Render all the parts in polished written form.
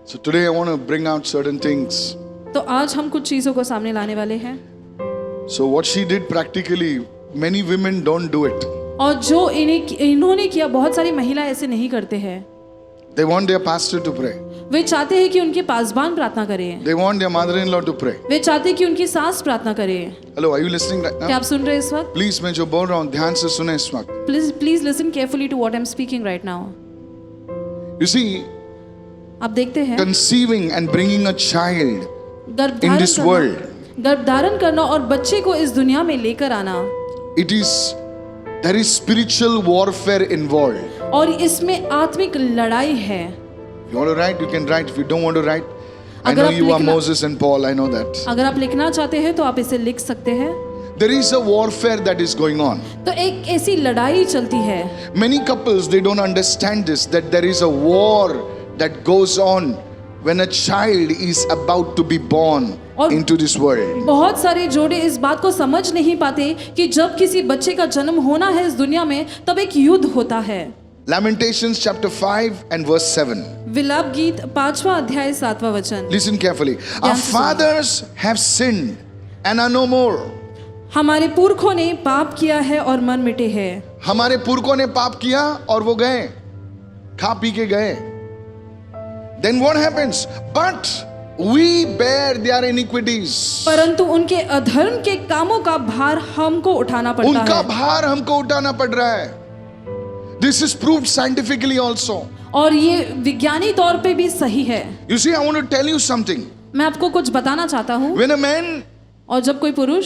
So today I want to bring out certain things. तो आज हम कुछ चीजों को सामने लाने वाले हैं So what she did practically, many women don't do it. और जो इन्होंने किया बहुत सारी महिला ऐसे नहीं करते हैं। They want their pastor to pray. वे चाहते हैं कि उनके पासबान प्रार्थना करें। They want their mother-in-law to pray. वे चाहते हैं कि उनकी सास प्रार्थना करे। Hello, are you listening right क्या now? आप सुन रहे हैं इस वक्त? Please, मैं जो बोल रहा हूँ ध्यान से सुने इस वक्त. Please listen carefully to what I am speaking right now. You see, आप देखते हैं conceiving and bringing a child in this world, गर्भधारण करना और बच्चे को इस दुनिया में लेकर आना, there is spiritual warfare involved. और इसमें आत्मिक लड़ाई है। You want to write? You can write. If you don't want to write, I अगर know आप you are लिखना- Moses and Paul. I know that. अगर आप लिखना चाहते हैं तो आप इसे लिख सकते हैं। There is a warfare that is going on. तो एक ऐसी लड़ाई चलती है। Many couples, they don't understand this, that there is a war that goes on when a child is about to be born और into this world. बहुत सारे जोड़े इस बात को समझ नहीं पाते कि जब किसी बच्चे का जन्म होना है इस दुनिया में तब एक युद्ध होता है। Lamentations chapter 5 and verse 7. विलाप गीत 5वां अध्याय 7वां वचन। Listen carefully. Our से सुनिए। fathers have sinned and are no more. हमारे पुरखों ने पाप किया है और मन मिटे हैं। हमारे पुरखों ने पाप किया और वो गए, खा पी के गए. Then what happens? But we bear their iniquities. परंतु उनके अधर्म के कामों का भार हमको उठाना पड़ता उनका है। भार हमको उठाना पड़ रहा है. This is proved scientifically also. और ये विज्ञानी तौर पे भी सही है। You see, I want to tell you something. मैं आपको कुछ बताना चाहता हूँ। When a man और जब कोई पुरुष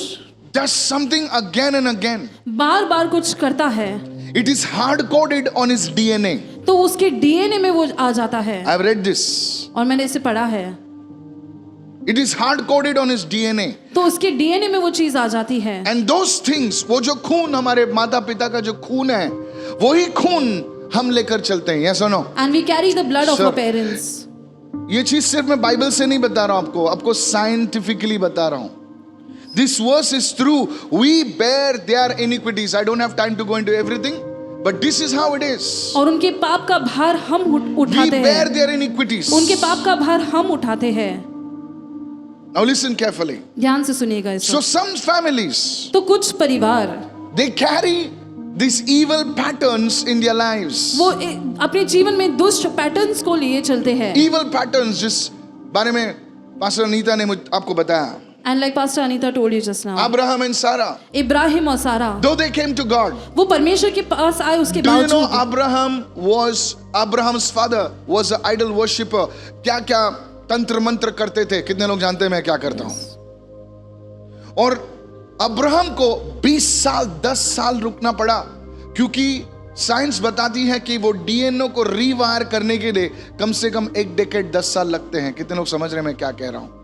does something again and again, बार बार कुछ करता है it is hard coded on his DNA. तो उसके डीएनए में वो आ जाता है। I've read this. और मैंने इसे पढ़ा है। It is hard coded on his DNA. तो उसके डीएनए में वो चीज आ जाती है। And those things, वो जो खून हमारे माता पिता का जो खून है, वही खून हम लेकर चलते हैं. Yes or no? And we carry the blood of Sir. our parents. ये चीज सिर्फ मैं बाइबल से नहीं बता रहा हूं आपको साइंटिफिकली बता रहा हूं. This verse is true. We bear their iniquities. I don't have time to go into everything, but this is how it is. और उनके पाप का भार हम We उठाते bear हैं। their iniquities. उनके पाप का भार हम उठाते हैं। Now listen carefully. ध्यान से सुनिएगा इस So वक्त। some families, तो कुछ परिवार they carry these evil patterns in their lives. वो अपने जीवन में दुष्ट पैटर्न्स को लिए चलते हैं। Evil patterns, जिस बारे में पास्टर अनीता ने आपको बताया. And like Pastor Anita told you just now, Abraham and Sarah, Ibrahim और सारा though they came to God, वो परमेश्वर के पास आए उसके do you know बावजूद Abraham's father was an idol worshipper. क्या क्या तंत्र मंत्र करते थे. कितने लोग जानते हैं मैं क्या करता हूं. और अब्राहम को 20 साल 10 साल रुकना पड़ा, क्योंकि साइंस बताती है कि वो डीएनए को रीवायर करने के लिए कम से कम 1 डेकेड 10 साल लगते हैं. कितने लोग समझ रहे हैं मैं क्या कह रहा हूं.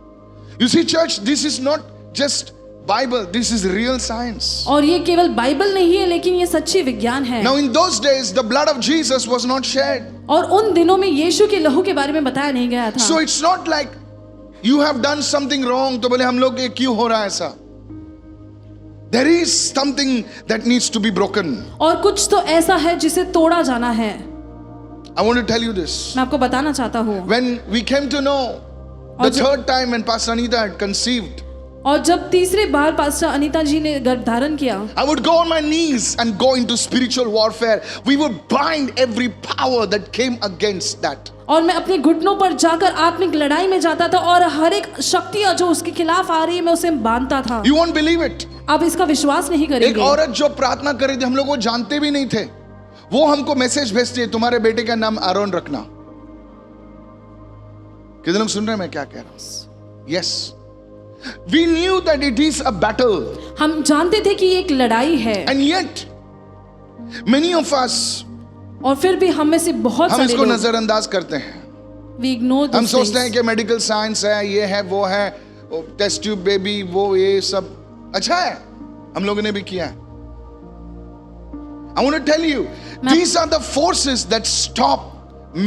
You see church, this is not just Bible, this is real science. और ये केवल बाइबल नहीं है लेकिन ये सच्ची विज्ञान है। Now in those days the blood of Jesus was not shed. और उन दिनों में यीशु के लहू के बारे में बताया नहीं गया था। So it's not like you have done something wrong तो बोले हम लोग ये क्यों हो रहा है ऐसा. There is something that needs to be broken. और कुछ तो ऐसा है जिसे तोड़ा जाना है। I want to tell you this. मैं आपको बताना चाहता हूँ। When we came to know the third time when Pastor Anita had conceived, और जब तीसरे बार पास्टर अनीता जी ने गर्भधारण किया, I would go on my knees and go into spiritual warfare. We would bind every power that came against that. और मैं अपने घुटनों पर जाकर आत्मिक लड़ाई में जाता था और हर एक शक्तियां जो उसके खिलाफ आ रही है मैं उसे बांधता था। You won't believe it. आप इसका विश्वास नहीं एक करेंगे। औरत जो प्रार्थना कर रही थी, हम लोग वो जानते भी नहीं थे, वो हमको मैसेज भेजती है तुम्हारे बेटे का नाम आरोन रखना. कितने लोग सुन रहे हैं मैं क्या कह रहा हूं. Yes. We knew that it is a battle. हम जानते थे कि ये एक लड़ाई है। And yet many of us, और फिर भी हम में से बहुत हम सारे इसको लोग नजरअंदाज करते हैं. we ignore हम those सोचते हैं things। कि मेडिकल साइंस है, ये है वो है, टेस्ट ट्यूब बेबी, वो ये सब अच्छा है, हम लोगों ने भी किया है. I want to tell you, these are the forces that stop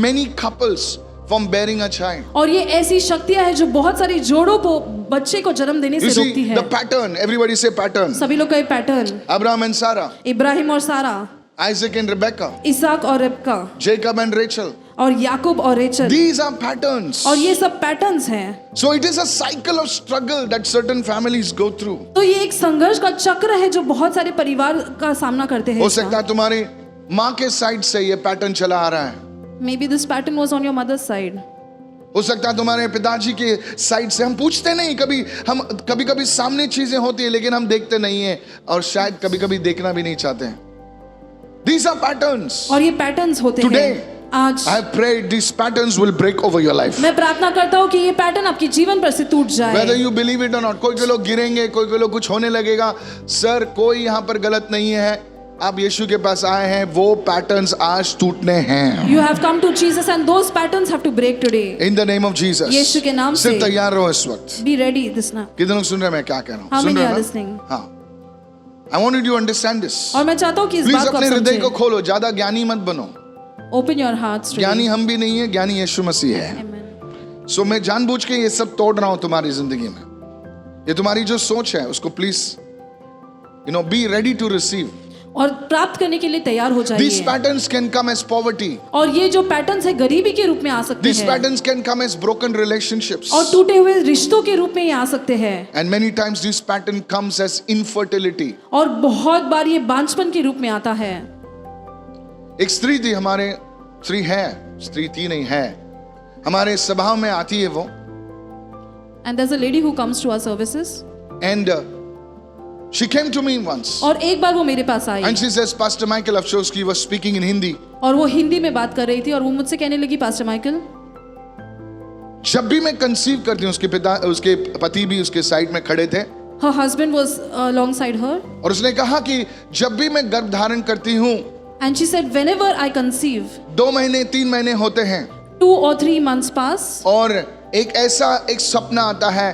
many couples from bearing a child. और ये ऐसी शक्तियां हैं जो बहुत सारी जोड़ों को बच्चे को जन्म देने You से रोकती see है। the pattern, everybody say pattern. सभी लोग का ये pattern, Abraham and Sarah, Ibrahim और सारा, Isaac and Rebecca, इसाक और रिबका, Jacob and Rachel. और याकूब और रेचल, These are patterns. और ये सब पैटर्न्स हैं। So it is a cycle of struggle that certain families go through. तो ये एक संघर्ष का चक्र है जो बहुत सारे परिवार का सामना करते हैं। हो सकता है तुम्हारी माँ के साइड से ये पैटर्न चला आ रहा है, maybe this pattern was on your mother's side. हो सकता है तुम्हारे पिताजी के साइड से। हम पूछते नहीं, हम कभी कभी सामने चीजें होती है लेकिन हम देखते नहीं है, और शायद कभी कभी देखना भी नहीं चाहते हैं। These are patterns. और ये पैटर्न्स होते Today, हैं। आज I have prayed these patterns will break over your life. मैं प्रार्थना करता हूँ कि ये पैटर्न आपके जीवन पर से टूट जाए। Whether you believe it or not. कोई लोग गिरेंगे, कोई लोग कुछ होने लगेगा। सर, कोई यहाँ पर गलत नहीं है, आप यीशु के पास आए हैं, वो पैटर्न्स आज टूटने हैं। You have come to Jesus and those patterns have to break today. In the name of Jesus. यीशु के नाम से। सिर्फ तैयार रहो इस वक्त। Be ready this now. कितने लोग सुन रहे हैं मैं क्या कह रहा हूँ? How सुन many रहे are हैं listening? ना? हाँ। I want you to understand this. और मैं चाहता हूँ कि इस Please बात को अपने आप हृदय को समझें। खोलो, ज्यादा ज्ञानी मत बनो। Open your hearts to ज्ञानी me. हम भी नहीं है, ज्ञानी यीशु मसीह है। Amen. सो मैं जानबूझ के ये सब तोड़ रहा हूं तुम्हारी जिंदगी में। ये तुम्हारी जो सोच है उसको please be ready to receive. और प्राप्त करने के लिए तैयार हो These जाइए। patterns can come as poverty. और ये जो पैटर्न्स है गरीबी के रूप में आ सकते These हैं, patterns can come as broken relationships. और टूटे हुए रिश्तों के रूप में ये आ सकते हैं, And many times this pattern comes as infertility. और बहुत बार ये बांझपन के रूप में आता है। एक स्त्री थी, स्त्री थी नहीं है, हमारे सभा में आती है वो, And there's a lady who comes to our services. and she came to me once. और एक बार वो मेरे पास आई And she says, Pastor Michael, अफसोस की was speaking in Hindi. और वो हिंदी में बात कर रही थी, और वो मुझसे कहने लगी, पास्टर माइकल, जब भी मैं कंसीव करती हूँ, उसके पति भी उसके साइड में खड़े थे, her husband was alongside her, और उसने कहा कि जब भी मैं गर्भ धारण करती हूँ, and she said, whenever I conceive, 2 महीने 3 महीने होते हैं, 2 or 3 months pass, और एक सपना आता है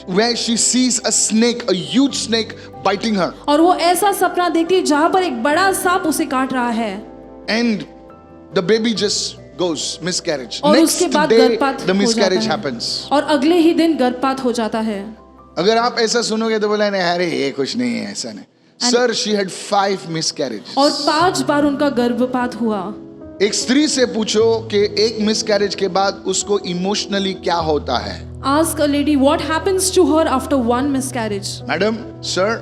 where she sees a snake, a huge snake biting her, और वो ऐसा सपना देखती है जहां पर एक बड़ा सांप उसे काट रहा है, and the baby just goes miscarriage. और Next उसके बाद day गर्भपात the हो miscarriage जाता है, happens. और अगले ही दिन गर्भपात हो जाता है। अगर आप ऐसा सुनोगे तो बोला नहीं, अरे ये कुछ नहीं है, ऐसा नहीं। Sir, she had 5 miscarriages. और 5 बार उनका गर्भपात हुआ। एक स्त्री से पूछो कि एक मिसकैरेज के बाद उसको इमोशनली क्या होता है। Ask a lady what happens to her after 1 miscarriage. Madam, sir,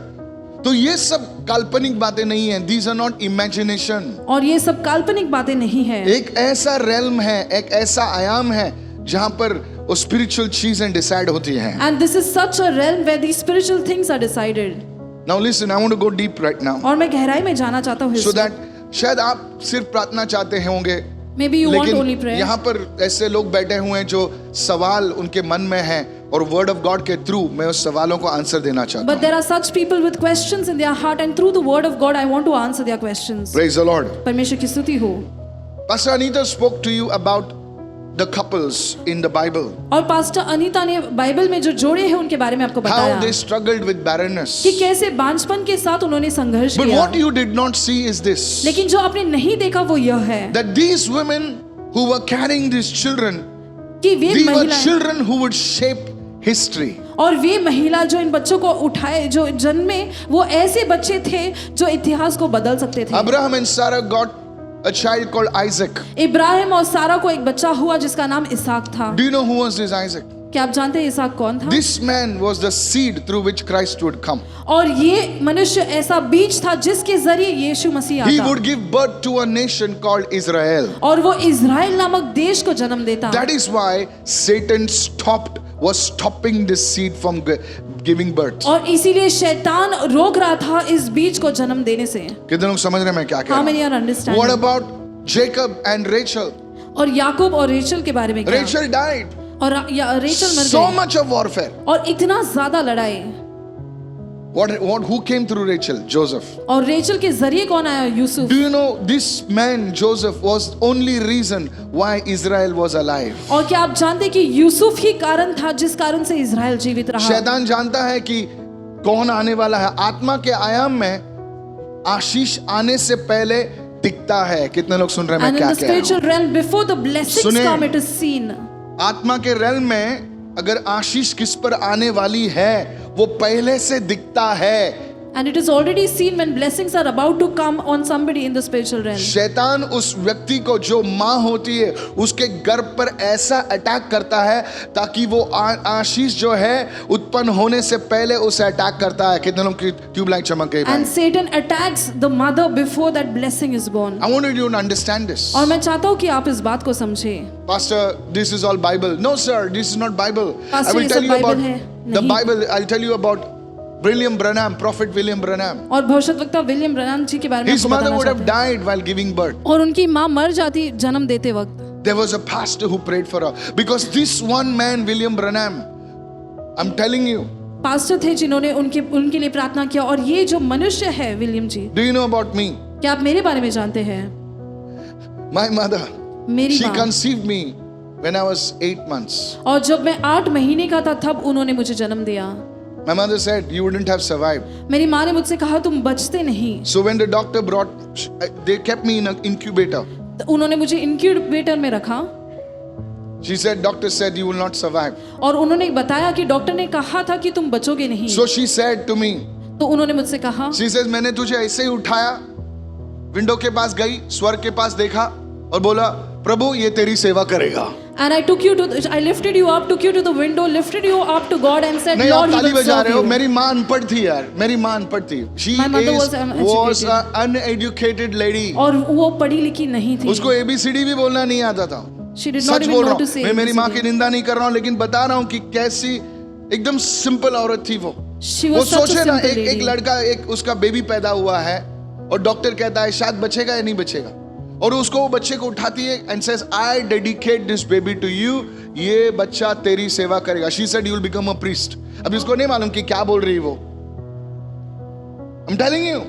तो ये सब काल्पनिक बातें नहीं है। These are not imagination. और ये सब काल्पनिक बातें नहीं है। एक ऐसा realm है, एक ऐसा आयाम है जहां पर वो स्पिरिचुअल चीजें डिसाइड होती हैं। And this is such a realm where these spiritual things are decided. Now listen, I want to go deep right now. और मैं गहराई में जाना चाहता हूँ So इसमें। that शायद आप सिर्फ प्रार्थना चाहते होंगे, Maybe you want only लेकिन prayer. यहाँ पर ऐसे लोग बैठे हुए हैं जो सवाल उनके मन में है, और वर्ड ऑफ गॉड के थ्रू मैं उस सवालों को आंसर देना चाहता But हूँ। there are such people with questions in their heart, and through the word of God I want to answer their questions. Praise the Lord. परमेश्वर की स्तुति हो। Pastor Anita spoke to you about the couples in the Bible, और pastor Anita ने Bible में जो जोड़े हैं उनके बारे में आपको how बताया they struggled with barrenness. कि कैसे बांझपन के साथ उन्होंने संघर्ष But किया। what you did not see is this, लेकिन जो आपने नहीं देखा वो यह है that these women who were carrying these children, कि वे they were महिला children who would shape history. और वे महिला जो इन बच्चों को उठाए, जो जन्मे, वो ऐसे बच्चे थे जो इतिहास को बदल सकते थे। Abraham and Sarah got a child called Isaac. Ibrahim और सारा को एक बच्चा हुआ जिसका नाम इसहाक था। Do you know who was this Isaac? क्या आप जानते हैं इसहाक कौन था? This man was the seed through which Christ would come. और ये मनुष्य ऐसा बीज था जिसके जरिए यीशु मसीह He आता, would give birth to a nation called Israel. और वो इज़राइल नामक देश को जन्म देता। That is why Satan was stopping this seed from giving birth. और इसीलिए शैतान रोक रहा था इस बीज को जन्म देने से। कितने लोग समझ रहे हैं मैं क्या कह How many रहा are हूँ? understanding? What about Jacob and Rachel? और याकूब और रेचल के बारे में क्या? Rachel died. और रेचल मर So गई, much of warfare. और इतना ज्यादा लड़ाई। Who came through Rachel? Joseph. और रेचल के जरिए कौन आया? Yusuf. Do you know this man Joseph was only reason why Israel was alive? और क्या आप जानते कि यूसुफ ही कारण था जिस कारण से इज़राइल जीवित रहा? शैतान जानता है कि कौन आने वाला है। आत्मा के आयाम में आशीष आने से पहले दिखता है। कितने लोग सुन रहे हैं मैं And in क्या the कह रहा spiritual हूँ? realm, before the blessings सुने। come, it is seen. आत्मा के रेल में अगर आशीष किस पर आने वाली है वो पहले से दिखता है। And it is already seen when blessings are about to come on somebody in the spiritual realm. शैतान उस व्यक्ति को जो माँ होती है उसके गर्भ पर ऐसा अटैक करता है ताकि वो आशीष जो है उत्पन्न होने से पहले उसे अटैक करता है। कितने लोग की ट्यूबलाइट चमक गई? And Satan attacks the mother before that blessing is born. I want you to understand this. और मैं चाहता हूँ कि आप इस बात को समझें। Pastor, this is all Bible. No sir, this is not Bible. Pastor, I will ये tell सब you about बाइबल है। the नहीं। Bible. I'll tell you about William Branham, Prophet William Branham. और भविष्यद्वक्ता विलियम ब्रैनम जी के बारे में His आपको mother बताना would have चाहते हैं। died while giving birth. और उनकी माँ मर जाती जन्म देते वक्त। There was a pastor who prayed for her because this one man, William Branham, I'm telling you. Pastor थे जिन्होंने उनके लिए प्रार्थना किया। और ये जो मनुष्य है William ji, Do you know about me? क्या आप मेरे बारे में जानते हैं? My mother, मेरी she माँ, conceived me when I was 8 months. और जब मैं 8 महीने का था तब उन्होंने मुझे जन्म दिया। My mother said you wouldn't have survived. मेरी माँ ने मुझसे कहा तुम बचते नहीं। So when the doctor brought, they kept me in an incubator. तो उन्होंने मुझे इंक्यूबेटर में रखा। She said, doctor said you will not survive. और उन्होंने बताया कि डॉक्टर ने कहा था कि तुम बचोगे नहीं। So she said to me, तो उन्होंने मुझसे कहा, she says मैंने तुझे ऐसे ही उठाया, विंडो के पास गई, स्वर्ग के पास देखा और बोला प्रभु ये तेरी सेवा करेगा। And I lifted you up, took you to the window, lifted you up to God and said, नहीं Lord, आप He ताली will बजा serve रहे हो। you. मेरी माँ अनपढ़ थी यार, मेरी माँ अनपढ़ थी। She My mother was was an uneducated lady. और वो पढ़ी लिखी नहीं थी। उसको ABCD भी बोलना नहीं आता था। She did not such even बोल रहा know to हूँ, say मैं मेरी माँ ABCD. की निंदा नहीं कर रहा हूँ, लेकिन बता रहा हूँ कि कैसी एकदम सिंपल औरत थी वो। She वो was such a सोचे ना, simple एक lady. लड़का, एक उसका बेबी पैदा हुआ है और डॉक्टर कहता है शायद बचेगा या नहीं बचेगा, और उसको वो बच्चे को उठाती है and says I dedicate this baby to you, ये बच्चा तेरी सेवा करेगा। She said you will become a priest. अब इसको नहीं मालूम कि क्या बोल रही वो। I am telling you.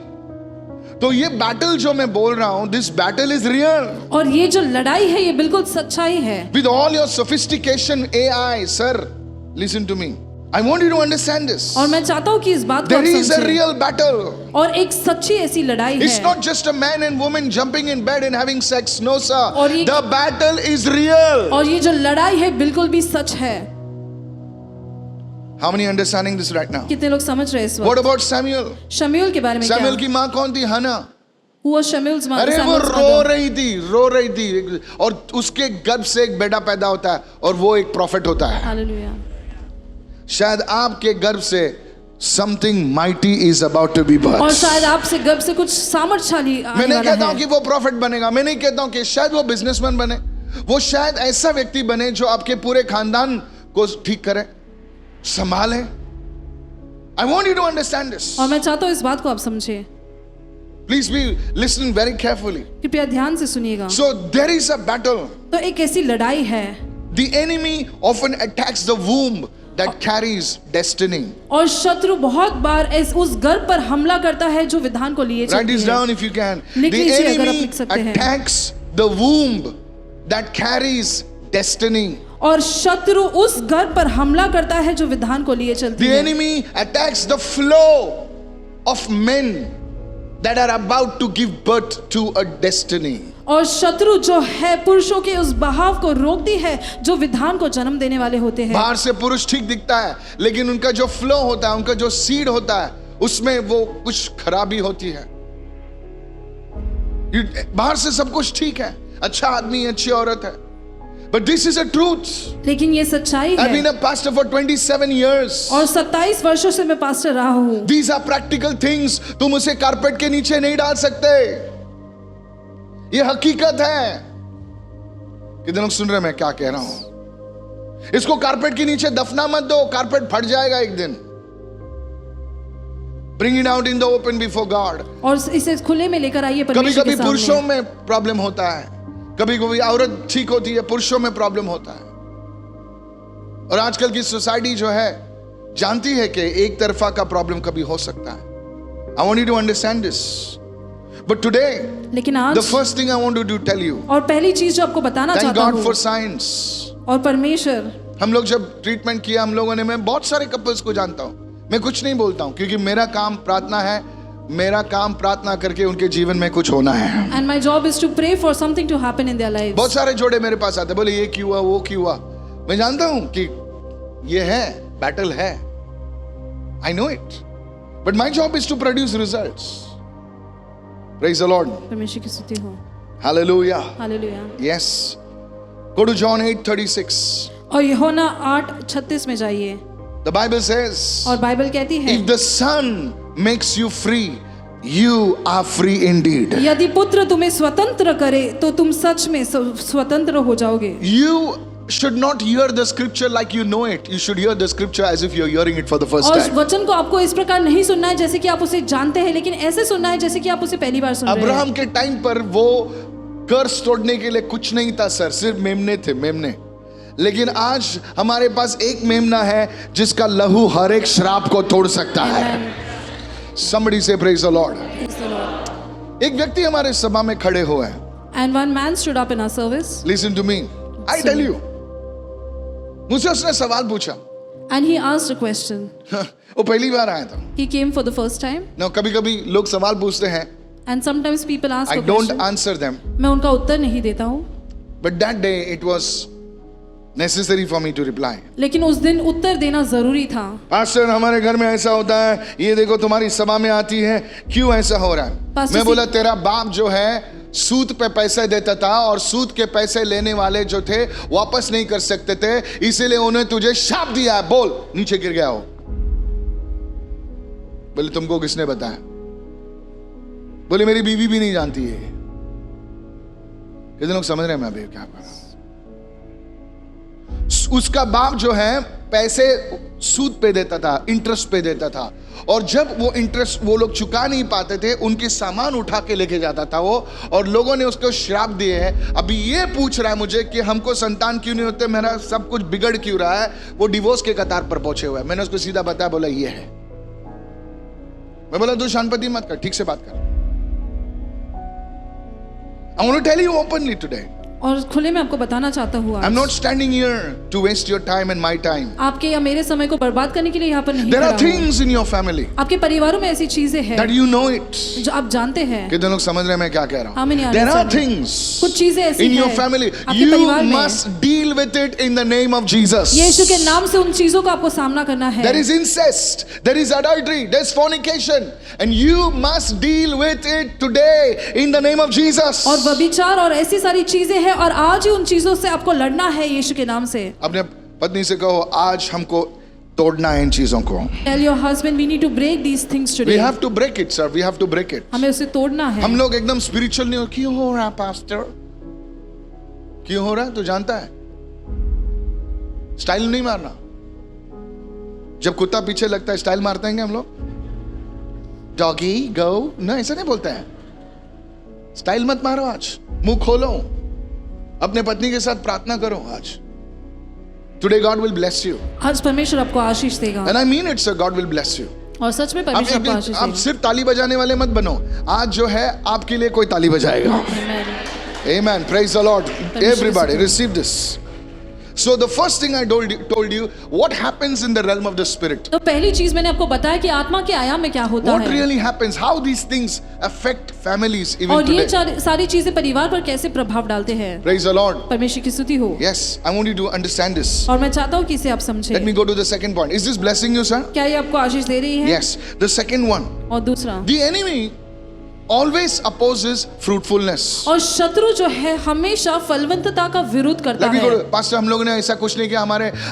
तो ये बैटल जो मैं बोल रहा हूं, दिस बैटल इज रियल। और ये जो लड़ाई है ये बिल्कुल सच्चाई है। With all your sophistication AI, sir listen to me, I want you to understand this. और मैं चाहता हूँ कि इस बात को देयर आप इज अ समझें। Real battle. और एक सच्ची ऐसी लड़ाई It's है। not just a man and woman jumping in bed and having sex. No, sir. और ये- The battle is real. और ये जो लड़ाई है बिल्कुल भी सच है। How many understanding this right now? कितने लोग समझ रहे हैं इस What वक्त? about Samuel? शमूएल के बारे में क्या? Samuel की माँ कौन थी? हन्ना। Who was Shamuel's mother? अरे वो Samuel's रो mother. रही थी और उसके गर्भ से एक बेटा पैदा होता है और वो एक प्रॉफिट होता है। Hallelujah. शायद आपके गर्भ से something mighty is about to be और birthed. शायद आपसे गर्भ से कुछ सामर्थ्यशाली मैं आने नहीं वाला कहता हूं है। कि वो प्रॉफिट बनेगा, मैं नहीं कहता हूं कि शायद वो बिजनेसमैन बने, वो शायद ऐसा व्यक्ति बने जो आपके पूरे खानदान को ठीक करे, संभाले। I want you to understand this. और मैं चाहता हूँ इस बात को आप समझे। Please be listening very carefully. कृपया ध्यान से सुनिएगा। So there is a battle. तो एक ऐसी लड़ाई है। The enemy often attacks the womb that carries destiny. और शत्रु बहुत बार उस गर्भ पर हमला करता है जो विधान को लिए Write चलती this है। down if you can. लिख The लीजिए अगर आप enemy लिख सकते हैं। attacks the womb that carries destiny. और शत्रु उस गर्भ पर हमला करता है जो विधान को लिए चलती The है। enemy attacks the flow of men that are about to give birth to a destiny. और शत्रु जो है पुरुषों के उस बहाव को रोकती है जो विधान को जन्म देने वाले होते हैं। बाहर से पुरुष ठीक दिखता है, लेकिन उनका जो फ्लो होता है, उनका जो सीड होता है, उसमें वो कुछ खराबी होती है। बाहर से सब कुछ ठीक है, अच्छा आदमी, अच्छी औरत है, but this is a truth. लेकिन ये सच्चाई I've been है। a pastor for 27 years. और 27 वर्षों से मैं पास्टर रहा हूँ। These are practical things. तुम उसे कारपेट के नीचे नहीं डाल सकते, ये हकीकत है। कितने लोग सुन रहे हैं मैं क्या कह रहा हूं? इसको कारपेट के नीचे दफना मत दो, कारपेट फट जाएगा एक दिन। Bring it out in the open before God. और इसे खुले में लेकर आइए कभी परमेश्वर कभी के पुरुषों सामने। में प्रॉब्लम होता है, कभी कभी औरत ठीक होती है, पुरुषों में प्रॉब्लम होता है। और आजकल की सोसाइटी जो है जानती है कि एक तरफा का प्रॉब्लम कभी हो सकता है। I want you to understand this. But today, लेकिन the आज first thing I want to tell you, और पहली चीज जो आपको बताना thank चाहता God हूँ for science. और परमेश्वर, हम लोग जब ट्रीटमेंट किया हम लोगों ने, मैं बहुत सारे कपल्स को जानता हूं, मैं कुछ नहीं बोलता हूं क्योंकि मेरा काम प्रार्थना है, मेरा काम प्रार्थना करके उनके जीवन में कुछ होना है। and my job is to pray for something to happen in their lives. बहुत सारे जोड़े मेरे पास आते बोले ये क्यों हुआ, वो क्यों हुआ। मैं जानता हूं कि ये है, बैटल है, I know it, But my job is to produce results. Praise the Lord. परमेश्वर की स्तुति हो। Hallelujah. Hallelujah. Yes. Go to John 8:36. और यूहन्ना 8:36 में जाइए। The Bible says, और बाइबल कहती है, if the Son makes you free, you are free indeed. यदि पुत्र तुम्हें स्वतंत्र करे तो तुम सच में स्वतंत्र हो जाओगे। You should not hear the scripture like you know it. You should hear the scripture as if you're hearing it for the first और time. वचन को आपको इस प्रकार नहीं सुनना है जैसे कि आप उसे जानते हैं, लेकिन ऐसे सुनना है जैसे कि आप उसे पहली बार सुन रहे हैं। अब्राहम के टाइम पर वो कर्स तोड़ने के लिए कुछ नहीं था सर, सिर्फ मेमने थे, मेमने। लेकिन आज हमारे पास एक मेमना है जिसका लहू हर एक श्राप को तोड़ सकता है। Somebody say praise the Lord. Praise the Lord. एक व्यक्ति हमारे सभा में खड़े हुए हैं। And one man stood up in our service. Listen to me. I tell you. मुझसे उसने सवाल पूछा। And he asked a question. वो पहली बार आया था। He came for the first time. ना कभी-कभी लोग सवाल पूछते हैं। And sometimes people ask I a don't question. answer them. मैं उनका उत्तर नहीं देता हूँ। But that day it was necessary for me to reply. लेकिन उस दिन उत्तर देना जरूरी था। पास्टर हमारे घर में ऐसा होता है, ये देखो तुम्हारी सभा में आती है, क्यों ऐसा हो रहा है? पास्टर मैं बोला तेरा बाप जो है सूद पे पैसे देता था और सूद के पैसे लेने वाले जो थे वापस नहीं कर सकते थे, इसीलिए उन्हें तुझे शाप दिया है। बोल, नीचे गिर गया हो। बोले तुमको किसने बताया? बोले मेरी बीवी भी नहीं जानती है। कितने लोग समझ रहे हैं मैं अभी क्या कर रहा हूं? उसका बाप जो है पैसे सूद पे देता था, इंटरेस्ट पे देता था, और जब वो इंटरेस्ट वो लोग चुका नहीं पाते थे, उनके सामान उठा के लेके जाता था वो, और लोगों ने उसको श्राप दिए हैं। अभी ये पूछ रहा है मुझे कि हमको संतान क्यों नहीं होते, मेरा सब कुछ बिगड़ क्यों रहा है? वो डिवोर्स के कतार पर पहुंचे हुए हैं। मैंने उसको सीधा बताया, बोला ये है। मैं बोला तू शांतपति मत कर, ठीक से बात कर। I want to tell you openly today. और खुले में आपको बताना चाहता हूँ, I'm not standing here to waste your time and my time. आपके या मेरे समय को बर्बाद करने के लिए यहाँ पर नहीं There खड़ा are हूँ। things in your family आपके परिवारों में ऐसी चीजें हैं that you know it. जो आप जानते हैं। कितने लोग समझ रहे हैं मैं क्या कह रहा हाँ, मैंने हूँ? There are understand. things कुछ चीजें ऐसी in your हैं family. आपके You परिवार में। must deal with it in the name of Jesus. यीशु के नाम से उन चीजों का आपको सामना करना है। There is incest, there is adultery, there is fornication, and you must deal with it today in the name of Jesus. और व्यभिचार और ऐसी सारी चीजें हैं, और आज ही उन चीजों से आपको लड़ना है यीशु के नाम से। अपने पत्नी से कहो आज हमको तोड़ना है इन चीजों को। Tell your husband we need to break these things today. We have to break it, sir. We have to break it. हमें उसे तोड़ना है। हम लोग एकदम स्पिरिचुअल नहीं हो। क्यों हो रहा है पास्टर? क्यों हो रहा है? तू जानता है? स्टाइल नहीं मारना। जब कुत्ता पीछे लगता है स्टाइल मारते हैं हम लोग? डॉगी गो ना, ऐसा नहीं बोलते हैं। स्टाइल मत मारो। आज मुंह खोलो, अपने पत्नी के साथ प्रार्थना करो। आज today God will bless you, आज परमेश्वर आपको आशीष देगा, and I mean it sir, God will bless you. और सच में परमेश्वर आपको आशीष आप देगा। सिर्फ ताली बजाने वाले मत बनो। आज जो है आपके लिए कोई ताली बजाएगा। Amen. Amen. Praise the Lord. Everybody receive this. So the first thing I told you what happens in the realm of the spirit. तो पहली चीज मैंने आपको बताया कि आत्मा के आयाम में क्या होता What है, really happens? How these things affect families even और ये today. सारी चीजें परिवार पर कैसे प्रभाव डालते हैं। Praise the Lord. परमेश्वर की स्तुति हो। Yes, I want you to understand this. और मैं चाहता हूँ कि इसे आप समझें। Let me go to the second point. Is this blessing you, sir? क्या ये आपको आशीष दे रही है? Yes. The second one. और दूसरा, The enemy always opposes fruitfulness. और शत्रु जो है हमेशा फलवंतता का विरोध करता Let me है। go to, पास्टर हम लोगों ने ऐसा कुछ नहीं किया।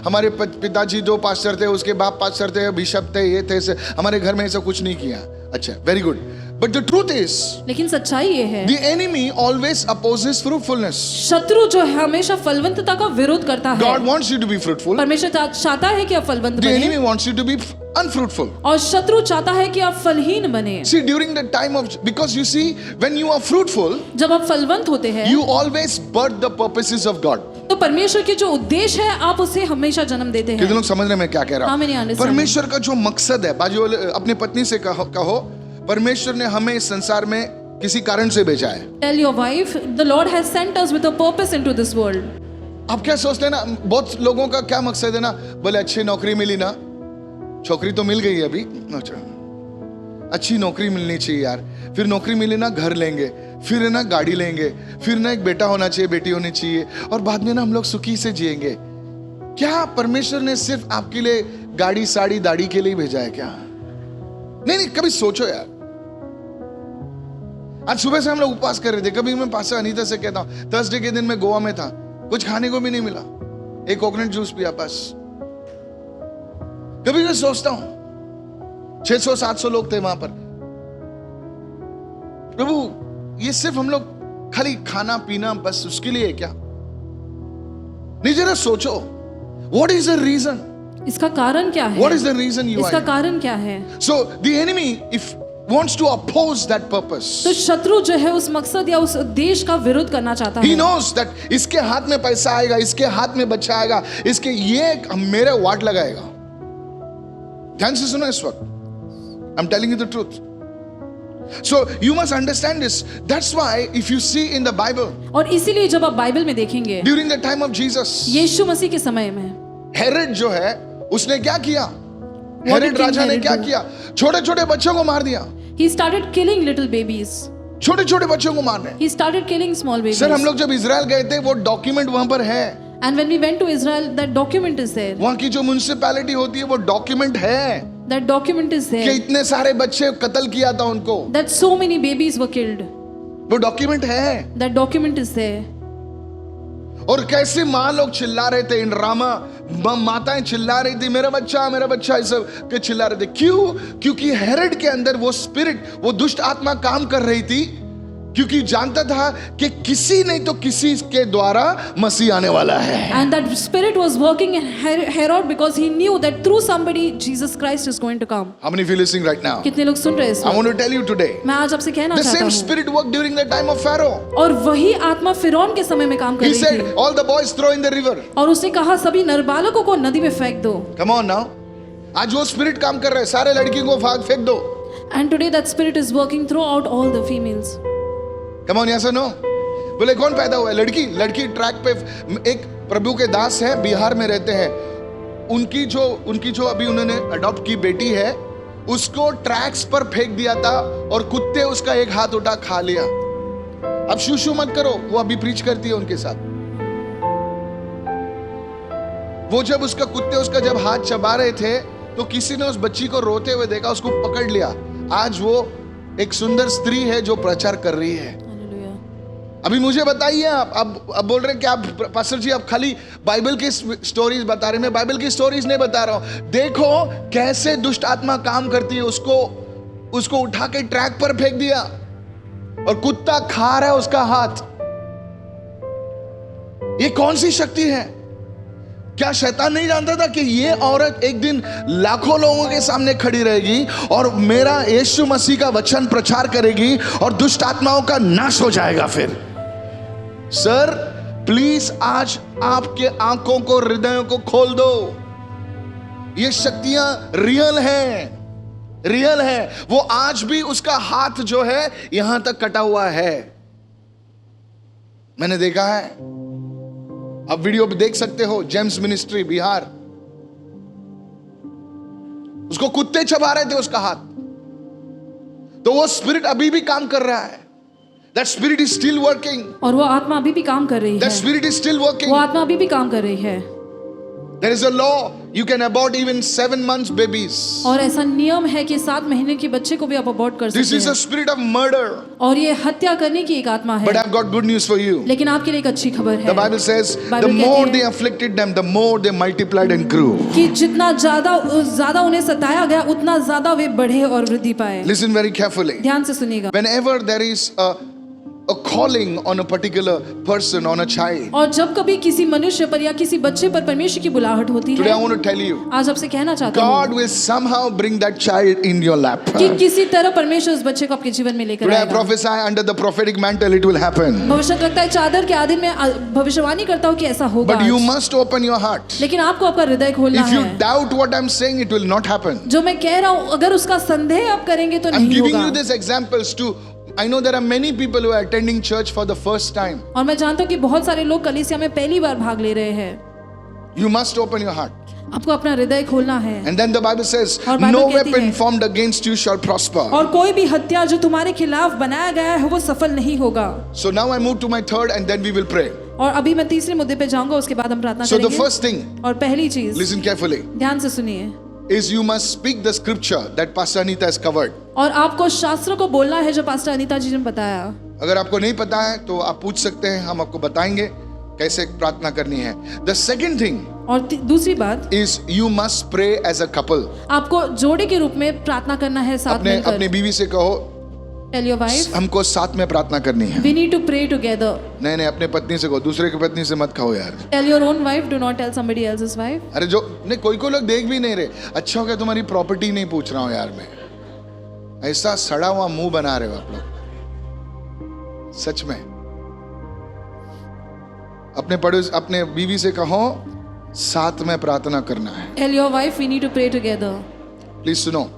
हमारे पिताजी जो पास्टर थे, उसके बाप पास्टर थे, बिशप थे, ये थे, हमारे घर में ऐसा कुछ नहीं किया। अच्छा, very good. But the truth is, लेकिन सच्चाई ये है, the enemy always opposes fruitfulness. शत्रु जो है हमेशा फलवंतता का विरोध करता है। God wants you to be fruitful, परमेश्वर चाहता है कि आप फलवंत द एनिमी बने, wants you to be unfruitful. और शत्रु चाहता है कि आप फलहीन बने। See, during the time of, because you see, when you are fruitful, जब आप फलवंत होते हैं, you always birth the purposes of God. तो परमेश्वर के जो उद्देश्य है आप उसे हमेशा जन्म देते हैं। कितने लोग समझ रहे हैं मैं क्या कह रहा हाँ, हूँ? मैंने understand। परमेश्वर का जो मकसद है, बाजू वाले अपनी पत्नी से कहो, परमेश्वर ने हमें इस संसार में किसी कारण से भेजा है। Tell your wife, the Lord has sent us with a purpose into this world. आप क्या सोचते हैं ना, बहुत लोगों का क्या मकसद है ना, बोले अच्छी नौकरी मिली ना, छोकरी तो मिल गई है अभी, अच्छा अच्छी नौकरी मिलनी चाहिए यार, फिर नौकरी मिली ना घर लेंगे, फिर है ना गाड़ी लेंगे, फिर ना एक बेटा होना चाहिए, बेटी होनी चाहिए, और बाद में ना हम लोग सुखी से जिएंगे। क्या परमेश्वर ने सिर्फ आपके लिए गाड़ी साड़ी दाढ़ी के लिए भेजा है क्या? नहीं, कभी सोचो यार, आज सुबह से हम लोग उपवास कर रहे थे। कभी मैं पास्टर अनीता से कहता हूं, थर्सडे के दिन मैं गोवा में था, कुछ खाने को भी नहीं मिला, एक कोकोनट जूस पिया बस। कभी मैं सोचता हूं 600-700 लोग थे वहां पर। प्रभु, ये सिर्फ हम लोग खाली खाना पीना बस उसके लिए है क्या? नहीं, जरा सोचो, व्हाट इज द रीजन? इसका कारण क्या है? What is the reason you इसका आर? कारण क्या है? So the enemy if wants to oppose that purpose. तो शत्रु जो है उस मकसद या उस उद्देश्य का विरोध करना चाहता He है। knows that इसके हाथ में पैसा आएगा, इसके हाथ में बच्चा आएगा, इसके ये मेरे वाट लगाएगा। ध्यान से सुनो इस वक्त, I'm telling you the truth. So you must understand this. That's why if you see in the Bible, और इसीलिए जब आप बाइबल में देखेंगे during the time of Jesus, यीशु मसीह के समय में हेरोड जो है उसने क्या किया? did हेरोड King राजा ने Herod क्या do? किया? छोटे छोटे बच्चों को मार दिया। He started killing little babies. छोटे छोटे बच्चों को मारने। He started killing small babies. Sir, हम लोग जब इजराइल गए थे, वो डॉक्यूमेंट वहां पर है। And when we went to Israel, that document is there. वहां की जो म्युनिसिपैलिटी होती है, वो डॉक्यूमेंट है That document is कि there. इतने सारे बच्चे कत्ल किया था उनको। That so many babies were killed. वो डॉक्यूमेंट है। That document is there. और कैसे माँ लोग चिल्ला रहे थे, इन रामा माताएं चिल्ला रही थी, मेरा बच्चा, ये सब के चिल्ला रहे थे। क्यों? क्योंकि हेरोड के अंदर वो स्पिरिट, वो दुष्ट आत्मा काम कर रही थी, क्योंकि जानता था कि किसी नहीं तो किसी के द्वारा मसीह आने वाला है। And that spirit was working in Herod because he knew that through somebody Jesus Christ is going to come. How many of you listening right now? कितने लोग सुन रहे हैं इस I वक्त? want to tell you today, मैं आज आपसे कहना the चाहता same हूँ। spirit worked during the time of Pharaoh. और वही आत्मा फिरौन के समय में काम कर He रही said, थी। all the boys throw in the river. और उसने कहा सभी नरबालकों को नदी में फेंक दो। Come on now. आज वो स्पिरिट काम कर रहा है, सारे लड़कियों को फेंक दो। And today that spirit is working throughout all the females. Come on, yes or no? बोले कौन पैदा हुआ है? लड़की ट्रैक पे। एक प्रभु के दास है, बिहार में रहते हैं। उनकी जो अभी उन्होंने अडॉप्ट की बेटी है, उसको ट्रैक्स पर फेंक दिया था और कुत्ते उसका एक हाथ उठा खा लिया। अब शू मत करो, वो अभी प्रीच करती है उनके साथ। वो जब कुत्ते उसका जब हाथ चबा रहे थे, तो किसी ने उस बच्ची को रोते हुए देखा, उसको पकड़ लिया। आज वो एक सुंदर स्त्री है जो प्रचार कर रही है। Hallelujah. अभी मुझे बताइए, आप अब बोल रहे हैं कि आप पास्टर जी आप खाली बाइबल की स्टोरीज बता रहे हैं। मैं बाइबल की स्टोरीज नहीं बता रहा हूं। देखो कैसे दुष्ट आत्मा काम करती है। उसको उठा के ट्रैक पर फेंक दिया और कुत्ता खा रहा है उसका हाथ। ये कौन सी शक्ति है? क्या शैतान नहीं जानता था कि ये औरत एक दिन लाखों लोगों के सामने खड़ी रहेगी और मेरा यीशु मसीह का वचन प्रचार करेगी और दुष्ट आत्माओं का नाश हो जाएगा? फिर सर प्लीज आज आपके आंखों को, हृदयों को खोल दो। ये शक्तियां रियल है। वो आज भी उसका हाथ जो है यहां तक कटा हुआ है, मैंने देखा है। आप वीडियो पे देख सकते हो, जेम्स मिनिस्ट्री बिहार, उसको कुत्ते चबा रहे थे उसका हाथ। तो वो स्पिरिट अभी भी काम कर रहा है। That spirit is still working. और वो आत्मा अभी भी काम कर रही है। That spirit is still working. वो आत्मा अभी भी काम कर रही है। There is a law, you can abort even 7 months babies. और ऐसा नियम है कि 7 महीने के बच्चे को भी आप अबॉर्ट कर This सकते is a हैं। spirit of murder. और ये हत्या करने की एक आत्मा But है। I've got good news for you. लेकिन आपके लिए एक अच्छी खबर The है Bible says, बाइबल the कहती more है they afflicted them, the more they multiplied and grew. कि जितना ज्यादा उन्हें सताया गया, उतना ज्यादा वे बढ़े और वृद्धि पाए। Listen very carefully. ध्यान से सुनिएगा। Whenever there is a calling on a particular person, on a child, और जब कभी किसी मनुष्य पर या किसी बच्चे पर परमेश्वर की बुलाहट होती today I है, want to tell you, आज आपसे कहना चाहता God हूँ will somehow bring that child in your lap. कि किसी तरह परमेश्वर उस बच्चे को आपके जीवन में लेकर Today I आएगा। prophesy under the prophetic mantle it will happen. भविष्य लगता है चादर के आधीन में भविष्यवाणी करता हूँ कि ऐसा होगा But you आज। must open your heart. लेकिन आपको आपका हृदय खोलना If you है। doubt what I'm saying, it will not happen. जो मैं कह रहा हूँ अगर उसका संदेह आप करेंगे तो I'm नहीं giving होगा। you these examples to, I know there are many people who are attending church for the first time. और मैं जानता हूँ कि बहुत सारे लोग कलीसिया में पहली बार भाग ले रहे हैं। You must open your heart. आपको अपना हृदय खोलना है। And then the Bible says, और बाइबल no कहती weapon है, formed against you shall prosper. और कोई भी हत्या जो तुम्हारे खिलाफ बनाया गया है वो सफल नहीं होगा। So now I move to my third and then we will pray. और अभी मैं तीसरे मुद्दे पे जाऊंगा, उसके बाद हम प्रार्थना So the करेंगे। first thing, और पहली चीज, listen carefully. ध्यान से सुनिए, is you must speak the scripture that Pastor Anita has covered. और आपको शास्त्रों को बोलना है जो पास्टर अनीता जी ने बताया। अगर आपको नहीं पता है तो आप पूछ सकते हैं, हम आपको बताएंगे कैसे प्रार्थना करनी है। The second thing और दूसरी बात is you must pray as a couple. आपको जोड़े के रूप में प्रार्थना करना है साथ अपने मिलकर। बीवी से कहो Tell your wife, हमको साथ में प्रार्थना करनी है। we need to pray together. नहीं, अपने पत्नी से कहो, दूसरे की पत्नी से मत कहो यार। Tell your own wife, do not tell somebody else's wife. अरे जो नहीं, कोई लोग देख भी नहीं रहे, अच्छा हो गया तुम्हारी प्रॉपर्टी नहीं पूछ रहा हूं यार मैं। ऐसा सड़ा हुआ मुंह बना रहे हो आप लोग, सच में। अपने बीवी से कहो साथ में प्रार्थना करना है। Tell your wife, we need to pray together. Please सुनो,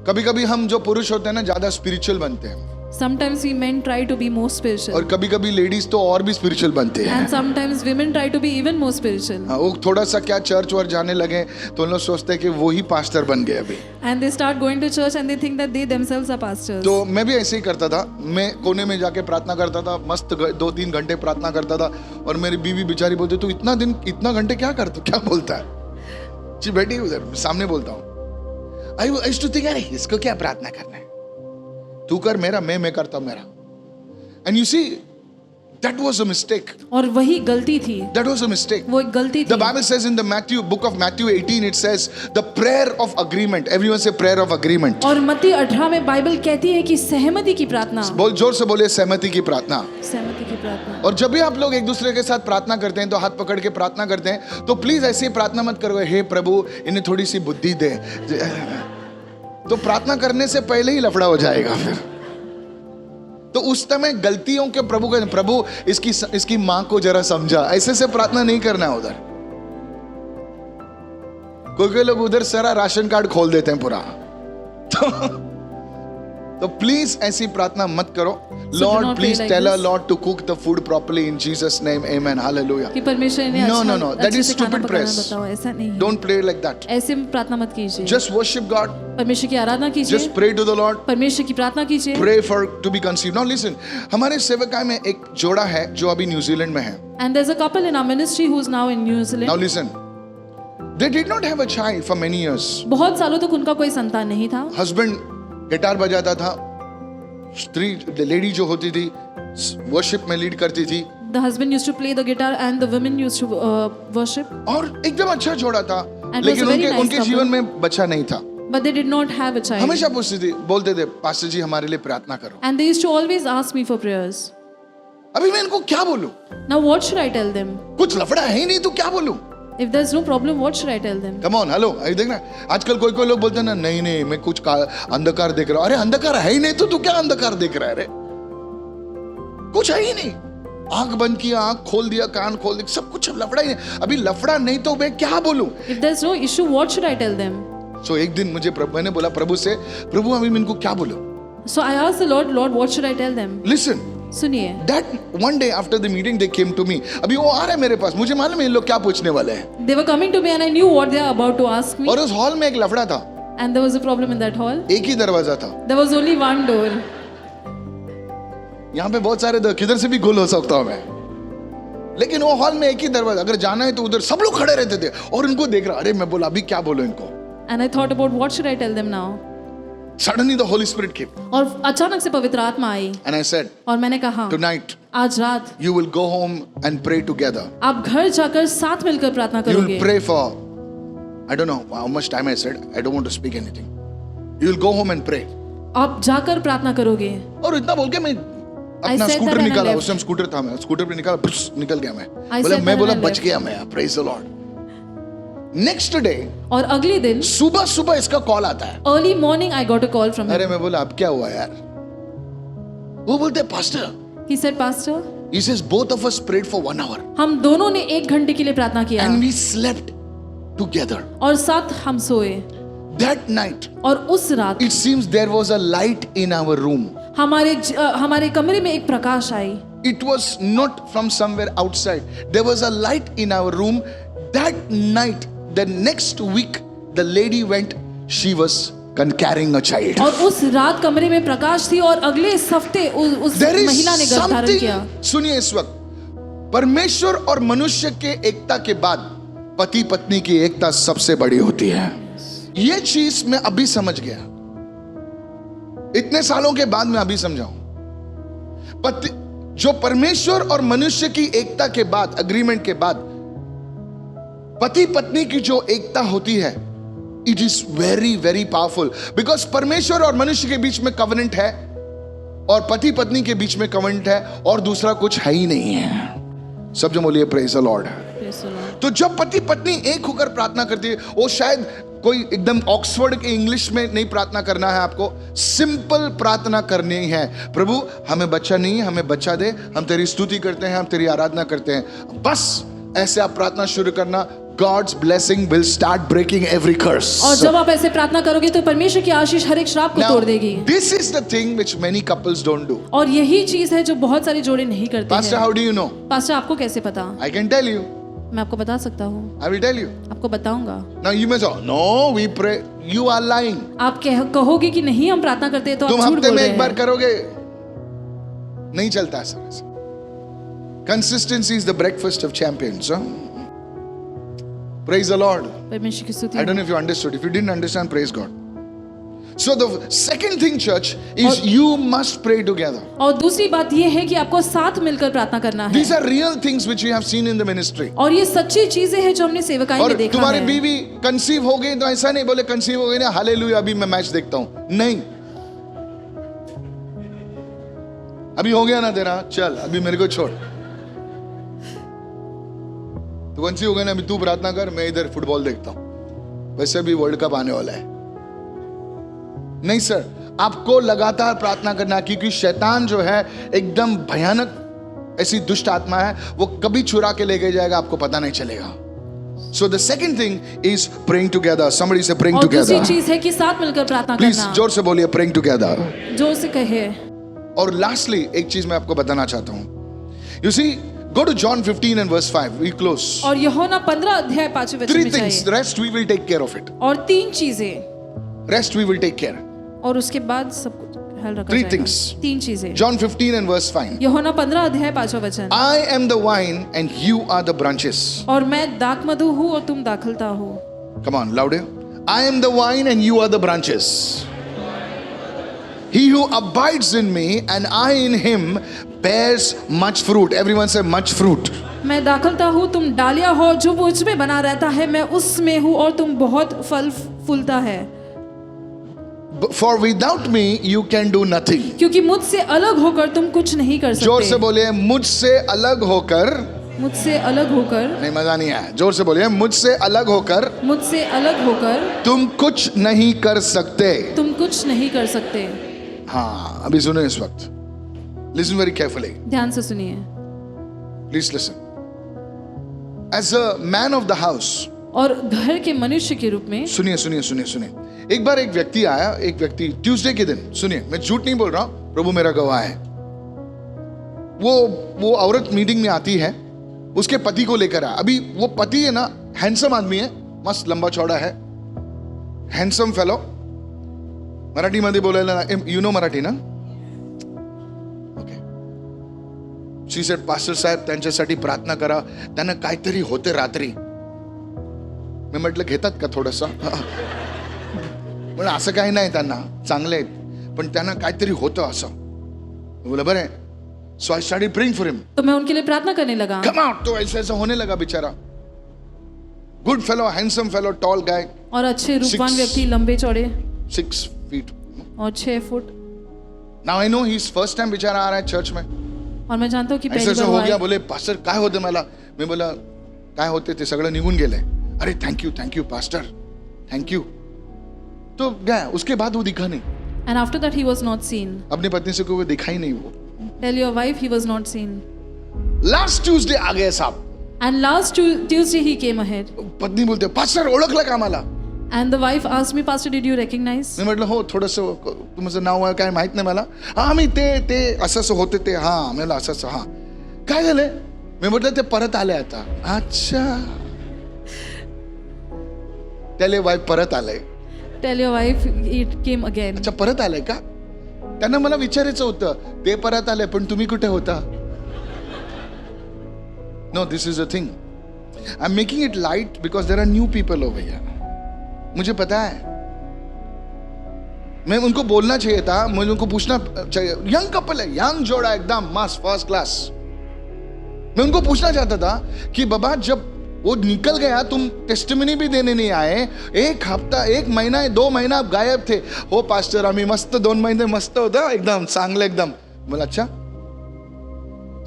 कभी कभी हम जो पुरुष होते हैं ना ज्यादा स्पिरिचुअल बनते हैं, Sometimes we men try to be more spiritual. और कभी कभी लेडीज तो और भी स्पिरिचुअल बनते हैं। And sometimes women try to be even more spiritual. हाँ, वो थोड़ा सा क्या चर्च और जाने लगे तो उन लोग सोचते हैं कि वो ही पास्टर बन गए अभी। And they start going to church and they think that they themselves are pastors. तो मैं भी ऐसे ही करता था, मैं कोने में जाके प्रार्थना करता था, मस्त 2-3 घंटे प्रार्थना करता था, और मेरी बीवी बेचारी बोलती तू इतना घंटे क्या करता, क्या बोलता है। जी बैठी उधर सामने बोलता हूँ, आई यूज्ड टू थिंक अरे इसको क्या प्रार्थना करना है, तू कर मेरा, मैं करता हूँ मेरा। And you see that was a mistake. और वही गलती थी। That was a mistake. वो एक गलती थी। The Bible says in the book of Matthew 18, it says the prayer of agreement. Everyone say prayer of agreement. और मत्ती 18 में बाइबल कहती है कि सहमति की प्रार्थना। बोल जोर से बोलिए, सहमति की प्रार्थना। सहमति की प्रार्थना। और जब भी आप लोग एक दूसरे के साथ प्रार्थना करते हैं तो हाथ पकड़ के प्रार्थना करते हैं, तो प्लीज ऐसी प्रार्थना मत करो, हे प्रभु इन्हें थोड़ी सी बुद्धि दे। तो प्रार्थना करने से पहले ही लफड़ा हो जाएगा फिर। तो उस समय गलतियों के प्रभु इसकी मां को जरा समझा, ऐसे से प्रार्थना नहीं करना है उधर। कोई लोग उधर सारा राशन कार्ड खोल देते हैं पूरा। तो प्लीज ऐसी प्रार्थना मत करो। Lord please tell us Lord to cook the food properly in Jesus name, amen, hallelujah. कि परमेश्वर ने no that is stupid prayers. ऐसा नहीं, डोंट प्रे लाइक दैट। ऐसे प्रार्थना मत कीजिए। जस्ट वर्शिप गॉड, परमेश्वर की आराधना कीजिए। Just pray to the Lord, परमेश्वर की प्रार्थना कीजिए। Pray for to be conceived. Now listen, हमारे सेवकाई में एक जोड़ा है जो अभी न्यूजीलैंड में है। And there is a couple in our ministry who is now in New Zealand. Now listen, they did not have a child for many years. बहुत सालों तक उनका कोई संतान नहीं था। हस्बैंड गिटार बजाता था, स्त्री लेडी जो होती थी वर्शिप में लीड करती थी। The husband used to play the guitar and the women used to worship. और एकदम अच्छा जोड़ा था, And लेकिन was a very nice उनके couple. जीवन में बच्चा नहीं था। But they did not have a child. हमेशा पूछती थी, बोलते थे पास्टर जी हमारे लिए प्रार्थना करो। And they used to always ask me for prayers. अभी मैं इनको क्या बोलूं? Now what should I tell them? कुछ लफड़ा है ही नहीं तो क्या बोलूं? If there's no problem, what should I tell them? Come on, hello, अभी देखना आजकल कोई लोग बोलते हैं ना, नहीं मैं कुछ अंधकार देख रहा हूं। अरे अंधकार है ही नहीं तो तू क्या अंधकार देख रहा है? अरे कुछ है ही नहीं, आंख बंद किया, आंख खोल दिया, कान खोल दिया, सब कुछ लफड़ा ही नहीं। अभी लफड़ा नहीं तो मैं क्या बोलूं? If there's no issue, what should I tell them? So एक दिन मैंने बोला प्रभु से, प्रभु अभी मैं इनको क्या बोलूं? So I asked the Lord, what should I tell them? Listen, सुनिए। that one day after the meeting they came to me. अभी वो आ रहे हैं मेरे पास, मुझे मालूम है इन लोग क्या पूछने वाले हैं। They were coming to me and I knew what they are about to ask me. और उस हॉल में एक लफड़ा था। And there was a problem in that hall. एक ही दरवाजा था। There was only one door. यहाँ पे बहुत सारे किधर से भी गोल हो सकता हूँ मैं, लेकिन वो हॉल में एक ही दरवाजा। अगर जाना है तो उधर सब लोग खड़े रहते थे और इनको देख रहा। अरे मैं बोला अभी क्या बोलूं इनको? And I thought about what should I tell them now. Suddenly the Holy Spirit came. और अचानक से पवित्र आत्मा आई। And I said, और मैंने कहा, tonight आज रात you will go home and pray together. आप घर जाकर साथ मिलकर प्रार्थना You will करोगे। pray for, I don't know how much time I said. I don't want to speak anything. You will go home and pray. आप जाकर प्रार्थना करोगे। और इतना बोल के मैं अपना said scooter that and I निकाला। left. उस टाइम स्कूटर था, मैं स्कूटर पे निकल गया मैं। I बोला said मैं that बोला and I बच left. गया मैं। Praise the Lord. Next day और अगले दिन सुबह इसका कॉल आता है। Early morning I got a call from अरे मैं बोला अब क्या हुआ यार? वो बोलते pastor, he said pastor, he says both of us prayed for 1 hour हम दोनों ने 1 घंटे के लिए प्रार्थना किया and we slept together. और साथ हम सोए। That night और उस रात it seems there was a light in our room. हमारे कमरे में एक प्रकाश आई। It was not from somewhere outside. There was a light in our room. That night, the next week, the lady went. She was carrying a child. और उस रात कमरे में प्रकाश थी और अगले हफ्ते उस There is महिला ने गर्भ धारण किया। something. सुनिए इस वक्त, परमेश्वर और मनुष्य के एकता के बाद पति पत्नी की एकता सबसे बड़ी होती है। ये चीज मैं अभी समझ गया, इतने सालों के बाद मैं अभी समझाऊं। पति जो परमेश्वर और मनुष्य की एकता के बाद, अग्रीमेंट के बाद पति पत्नी की जो एकता होती है, it is very very powerful. Because परमेश्वर और मनुष्य के बीच में कवेनेंट है और पति पत्नी के बीच में कवेनेंट है और दूसरा कुछ है ही नहीं है। सब जो बोलिए प्रेज द लॉर्ड। तो जब पति पत्नी एक होकर प्रार्थना करती है, वो शायद कोई एकदम ऑक्सफोर्ड के इंग्लिश में नहीं प्रार्थना करना है आपको, सिंपल प्रार्थना करनी है। प्रभु हमें बच्चा नहीं, हमें बच्चा दे, हम तेरी स्तुति करते हैं, हम तेरी आराधना करते हैं। बस ऐसे आप प्रार्थना शुरू करना, God's blessing will start breaking every curse. और जब आप ऐसे प्रार्थना करोगे तो परमेश्वर की आशीष हर एक श्राप को तोड़ देगी। This is the thing which many couples don't do. और यही चीज है जो बहुत सारे जोड़े नहीं करते हैं। Pastor, how do you know? Pastor आपको कैसे पता? I can tell you. मैं आपको बता सकता हूँ। I will tell you. आपको बताऊंगा। Now you may say, no, we pray. You are lying. आप कहोगे कि नहीं हम प्रार्थना करते हैं तो तुम आप झूठ हफ्ते बोल में रहे एक बार हैं। करोगे, नहीं चलता ऐसा। Consistency is the breakfast of champions. Huh? Praise the Lord. परमेश्वर की स्तुति। I don't know if you understood. If you didn't understand, praise God. So the second thing, church, is you must pray together. और दूसरी बात ये है कि आपको साथ मिलकर प्रार्थना करना है। These are real things which we have seen in the ministry. और ये सच्ची चीजें हैं जो हमने सेवकाई और में देखा तुम्हारी है। बीवी कंसीव हो गई तो ऐसा नहीं बोले कंसीव हो गई ना, हालेलुया अभी मैं मैच देखता हूं। नहीं, अभी हो गया ना तेरा, चल अभी मेरे को छोड़। तो कंसीव हो गया ना, अभी तू प्रार्थना कर, मैं इधर फुटबॉल देखता हूं। वैसे भी वर्ल्ड कप आने वाला है। नहीं सर, आपको लगातार प्रार्थना करना, क्योंकि शैतान जो है एकदम भयानक ऐसी दुष्ट आत्मा है, वो कभी चुरा के लेके जाएगा, आपको पता नहीं चलेगा। So the second thing is praying together. Somebody say praying और together. दूसरी चीज है कि साथ मिलकर प्रार्थना Please करना। जोर से बोलिए praying together. जोर से कहे। और lastly एक चीज मैं आपको बताना चाहता हूं। You see, go to John 15 and verse 5. We close. और यूहन्ना 15 अध्याय 5वें वचन Three में things. चाहिए। Rest we will take care of it. और 3 चीजें। Rest we will take care. और उसके बाद सब कुछ ख्याल रखा Three जाएगा। things. 3 चीजें। John 15 and verse 5. यूहन्ना 15 अध्याय 5वां वचन। I am the vine and you are the branches. और मैं दाखमधु हूँ और तुम दाखलता हो। Come on, louder. I am the vine and you are the branches. He who abides in me and I in him bears much fruit. Everyone say much fruit. मैं दाखलता हूँ, तुम डालियाँ हो, जो मुझ में बना रहता है मैं उसमें हूँ और तुम बहुत फल फूलता है। For without me you can do nothing. क्योंकि मुझसे अलग होकर तुम कुछ नहीं कर सकते। जोर से बोलिए मुझसे अलग होकर। मुझसे अलग होकर। नहीं, मजा नहीं आया। जोर से बोलिए मुझसे अलग होकर। मुझसे अलग होकर तुम कुछ नहीं कर सकते। तुम कुछ नहीं कर सकते। हाँ, अभी सुनो इस वक्त। Listen very carefully. ध्यान से सुनिए। Please listen. As a man of the house. और घर के मनुष्य के रूप में। सुनिए सुनिए सुनिए सुनिए। एक बार एक व्यक्ति आया, एक व्यक्ति ट्यूसडे के दिन, सुनिए मैं झूठ नहीं बोल रहा हूं, प्रभु मेरा गवाह है। वो औरत मीटिंग में आती है, उसके पति को लेकर आया। अभी वो पति है ना, हैंडसम आदमी है, मस्त लंबा चौड़ा है, हैंडसम फेलो। मराठी मध्ये बोलायला, यू नो मराठी ना? ओके। शी सेड पास्टर साहेब त्यांच्यासाठी प्रार्थना करा, त्यांना काहीतरी होते रात्री। मी म्हटलं घेतात का थोडंसं? पण असं काही नाही, त्यांना चांगले आहेत, पण त्यांना काहीतरी होतं असं। बोला बरं आहे। So I started praying for him. तो मैं उनके लिए प्रार्थना करने लगा। Come out. तो ऐसा ऐसा होने लगा बेचारा। Good fellow, handsome fellow, tall guy. और अच्छे रूपवान व्यक्ति, लंबे चौड़े। 6 feet और 6 foot. Now I know he is first time बेचारा आ रहा है चर्च में। और मैं जानता हूँ कि ऐसा पहली ऐसा बार हो हुआ गया। है। बोले पास्टर काय होते मला? मी बोला काय होते ते सगळं निघून गेले। अरे thank you pastor, thank you. तो गया, उसके बाद वो दिखा नहीं। And after that he was not seen. अपनी पत्नी से कोई दिखा ही नहीं वो। Tell your wife he was not seen. Last Tuesday आ गए साहब। And last Tuesday he came ahead. पत्नी बोलते पास्टर ओळखलं का मला? And the wife asked me, Pastor, did you recognize? मी म्हटलं हो, थोडंसं तुमचं नाव आहे काय माहित नाही मला। हा मी ते असं असं होते ते, हा मी म्हटलं असं असं, हा काय झालंय? मी म्हटलं ते परत आले आता। अच्छा, त्याले वाईफ परत आलंय। Tell your wife it came again. अच्छा, परत आलंय का? त्यांना मला विचारायचं होतं, ते परत आले पण तुम्ही कुठे होता? No, this is a thing. I am making it light because there are new people over here. मुझे पता है, मैं उनको बोलना चाहिए था, मुझे उनको पूछना चाहिए। यंग कपल है, यंग जोड़ा, एकदम मस्त, फर्स्ट क्लास। मैं उनको पूछना चाहता था कि बाबा जब वो निकल गया, तुम टेस्टिमनी भी देने नहीं आए, एक हफ्ता, एक महीना, 2 महीना आप गायब थे। हो पास्टर आम्ही मस्त 2 महिने मस्त होता एकदम चांगलं एकदम। बोला अच्छा।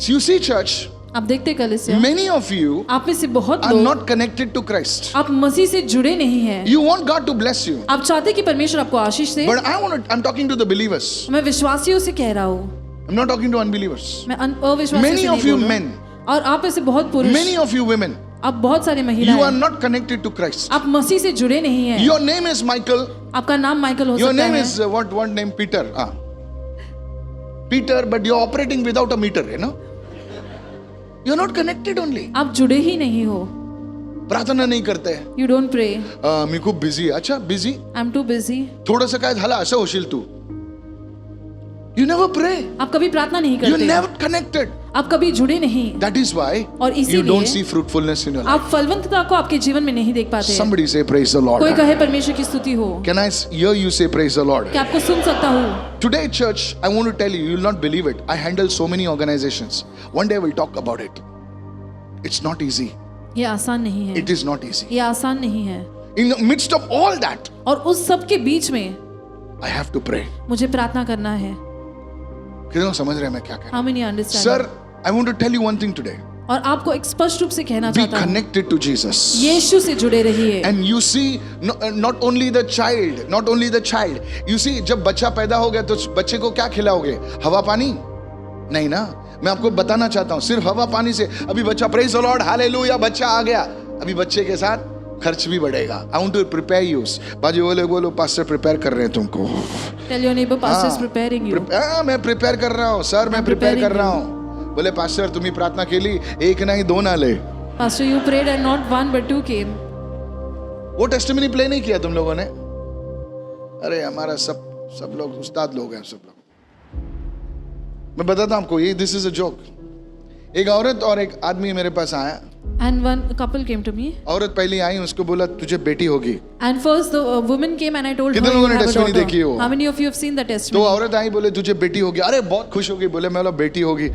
You see church, आप देखते कलीसिया, many of you आप में से बहुत are लोग not connected to Christ. आप मसीह से जुड़े नहीं हैं। You want God to bless you, आप चाहते कि परमेश्वर आपको आशीष दे, but I'm talking to the believers. मैं विश्वासियों से कह रहा हूँ, I'm not talking to unbelievers. मैं अविश्वासियों Many से of नहीं you बोल रहा men, हूँ। और आप में से बहुत पुरुष, many of you women, आप बहुत सारे you are महिलाएं, not connected to Christ. आप मसीह से जुड़े नहीं हैं। Your name is Michael. आपका नाम माइकल हो Your सकता name है, is what name? Peter. Peter, but you're operating without a meter, you know. You're not connected only. आप जुड़े ही नहीं हो। प्रार्थना नहीं करते. यू डोंट प्रे, मी खूप बिझी. अच्छा busy. I am too busy. थोडंसं काय झालं असं होशील तू. You never pray. आप कभी प्रार्थना नहीं You're करते, never connected. आप कभी जुड़े नहीं, That is why और you इसीलिए don't see fruitfulness in your life. आप फलवंतता को आपके जीवन में नहीं देख पाते। Somebody say praise the Lord. कोई कहे परमेश्वर की स्तुति हो, Can I hear you say praise the Lord? क्या आपको सुन सकता हूँ? Today church, I want to tell you, you will not believe it. I handle so many organizations. One day I will talk about it. It's not easy. ये आसान नहीं है, It is not easy. ये आसान नहीं है। In the midst of all that, और उस सब के बीच में I have to pray. मुझे प्रार्थना करना है। कितने लोग समझ रहे हैं मैं क्या कह रहा How many हूं? understand? Sir, I want to tell you one thing today. और आपको एक स्पष्ट रूप से कहना Be चाहता हूँ, connected to Jesus. यीशु से जुड़े रहिए। And you see, not only the child. You see, जब बच्चा पैदा हो गया तो बच्चे को क्या खिलाओगे? हवा पानी? नहीं ना। मैं आपको बताना चाहता हूँ, सिर्फ हवा पानी से अभी बच्चा प्रेज द लॉर्ड हालेलुया बच्चा आ गया, अभी बच्चे के साथ खर्च भी बढ़ेगा. I want to prepare you. बाजू वाले बोलो पास्टर प्रिपेयर कर रहे हैं तुमको. Tell your neighbor, pastor is preparing you. मैं प्रिपेयर कर रहा हूँ सर, मैं प्रिपेयर कर रहा हूँ. बोले पास्टर तुम्ही प्रार्थना केली, एक नाही 2 आले. Pastor, you prayed and not 1 but 2 came. वो टेस्टिमनी प्ले नहीं किया तुम लोगों ने? अरे हमारा सब लोग उस्ताद लोग हैं, सब लोग. मैं बताता हूं आपको, ये दिस इज अ जोक. एक औरत और एक आदमी मेरे पास आया. And one couple came to me. औरत पहली आई, उसको बोला तुझे बेटी होगी. And first the woman came and I told her कितने you लोगों ने have a testimony daughter. देखी हो? How many of you have seen the तो testimony? औरत आई, बोले तुझे बेटी होगी. अरे बहुत खुश हो गई. बोले मैं बोला बेटी होगी.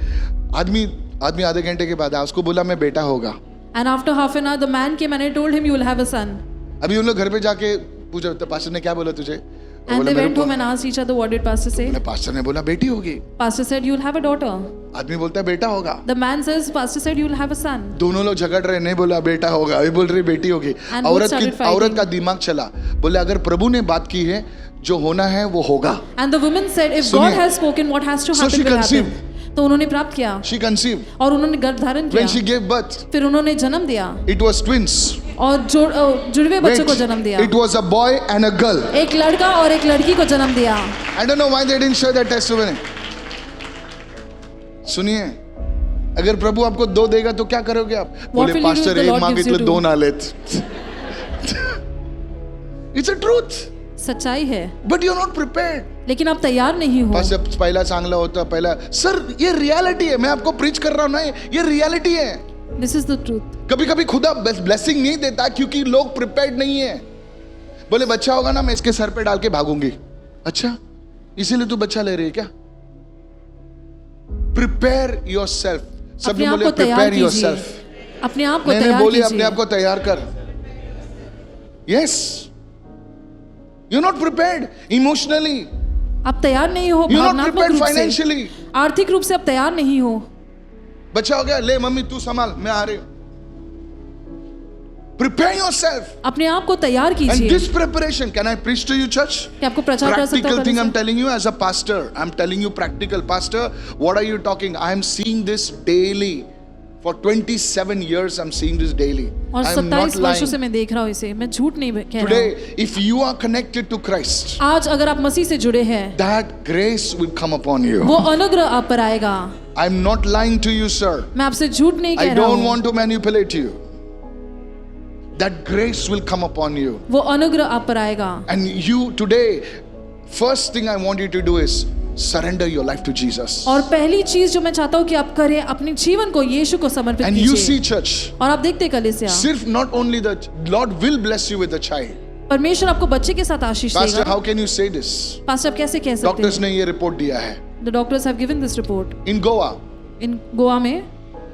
आदमी आधे घंटे के बाद आया, उसको बोला मैं बेटा होगा. And after half an hour the man came and I told him you will have a son. अभी उन लोग घर पे जाके पूछा तो पास्टर ने क्या बोला तुझे? And they went home and asked each other what did pastor say? Pastor ने बोला बेटी होगी. Pastor said you will have a daughter. आदमी बोलता है बेटा होगा. The man says pastor said you will have a son. दोनों लोग झगड़ रहे, नहीं बोला बेटा होगा, अभी बोल रही बेटी होगी. And both started fighting. औरत का दिमाग चला, बोले अगर प्रभु ने बात की है जो होना है वो होगा. And the woman said if सुनिए. God has spoken what has to So happen she will happen. conceived. तो उन्होंने प्राप्त किया She conceived. और उन्होंने गर्भ धारण When she किया, gave birth, फिर उन्होंने जन्म दिया it was twins. और जुड़वे बच्चों को जन्म दिया. It was a boy and a girl. एक लड़का और एक लड़की को जन्म दिया. I don't know why they didn't share that testimony. सुनिए, अगर प्रभु आपको 2 देगा तो क्या करोगे आप? बोले will you do if pastor the एक Lord gives मागितलं you 2 आलेत. It's a truth. सच्चाई है, But you're not prepared. लेकिन आप तैयार नहीं हो. पास्टर पहला चांगला होता पहला. सर ये रियलिटी है, मैं आपको प्रीच कर रहा हूं ना, ये रियलिटी है. This is the truth. कभी कभी खुदा ब्लेसिंग नहीं देता क्योंकि लोग प्रिपेयर्ड नहीं है. बोले बच्चा होगा ना मैं इसके सर पे डाल के भागूंगी. अच्छा इसीलिए तू बच्चा ले रही है क्या? Prepare yourself. सब अपने लोग आप बोले को तैयार प्रिपेयर कीजिए, योरसेल्फ. अपने आप को मैंने तैयार बोली अपने कीजिए. आप को तैयार कर. Yes, you not prepared emotionally, आप तैयार नहीं हो यू नॉट भावनात्मक प्रिपेयर्ड रूप से, फाइनेंशियली. आर्थिक रूप से आप तैयार नहीं हो. बच्चा हो गया, ले मम्मी तू संभाल, मैं आ रही हूं. Prepare yourself. अपने आप को तैयार And कीजिए. this preparation, can I preach to you, church? कि आपको प्रचार कर सकता Practical thing हूँ. I'm telling you as a pastor. I'm telling you practical. Pastor, what are you talking? I am seeing this daily. For 27 years I'm seeing this daily. और I am not 27 वर्षों से lying. मैं देख रहा हूँ इसे, मैं झूठ नहीं कह रहा हूँ. Today, if you are connected to Christ, आज अगर आप मसीह से जुड़े हैं, that grace will come upon you. वो अनुग्रह आप पर आएगा. I'm not lying to you, sir. मैं आपसे झूठ नहीं I कह रहा don't हूँ. want to manipulate you. That grace will come upon you. वो अनुग्रह आप पर आएगा. And you today, first thing I want you to do is surrender your life to Jesus. और पहली चीज जो मैं चाहता हूँ कि आप करें, अपने जीवन को यीशु को समर्पित And you see, कीजिए. church, और आप देखते कलीसिया, सिर्फ not only the Lord will bless you with a child. परमेश्वर आपको बच्चे के साथ आशीष Pastor, देगा। how can you say this? Pastor आप कैसे कह सकते डॉक्टर्स हैं? ने ये रिपोर्ट दिया है। The doctors have given this report. In Goa, इन गोवा में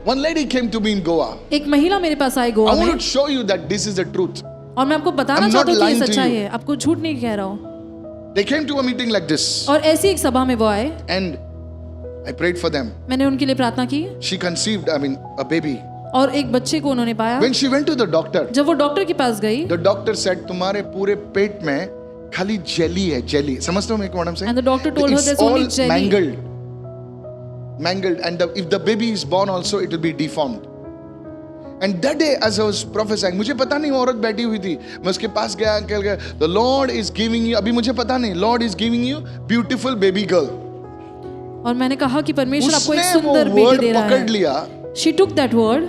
one lady came to me in Goa. एक महिला मेरे पास आई I गोवा want में, to show you that this is the truth. और मैं आपको बताना I'm not चाहता हूँ कि lying ये to सच्चाई you. है, आपको झूठ नहीं कह रहा हूँ। They came to a meeting like this, और ऐसी एक सभा में वो आए, and I prayed for them. मैंने उनके लिए प्रार्थना की, She conceived, a baby. और एक बच्चे को उन्होंने पाया। When she went to the doctor, जब वो डॉक्टर के पास गई, the doctor said, तुम्हारे पूरे पेट में खाली जेली है, जेली। समझते हो मैं क्या saying? And the doctor told her It's there's only all jelly. mangled, and if the baby is born also, it will be deformed. And that day, as I was prophesying, मुझे पता नहीं वो औरत बैठी हुई थी, मैं उसके पास गया, कह गया, the Lord is giving you, अभी मुझे पता नहीं, Lord is giving you beautiful baby girl. और मैंने कहा कि परमेश्वर आपको एक उसने वो सुंदर बेटी word दे रहा पकड़ है। लिया, She took that word,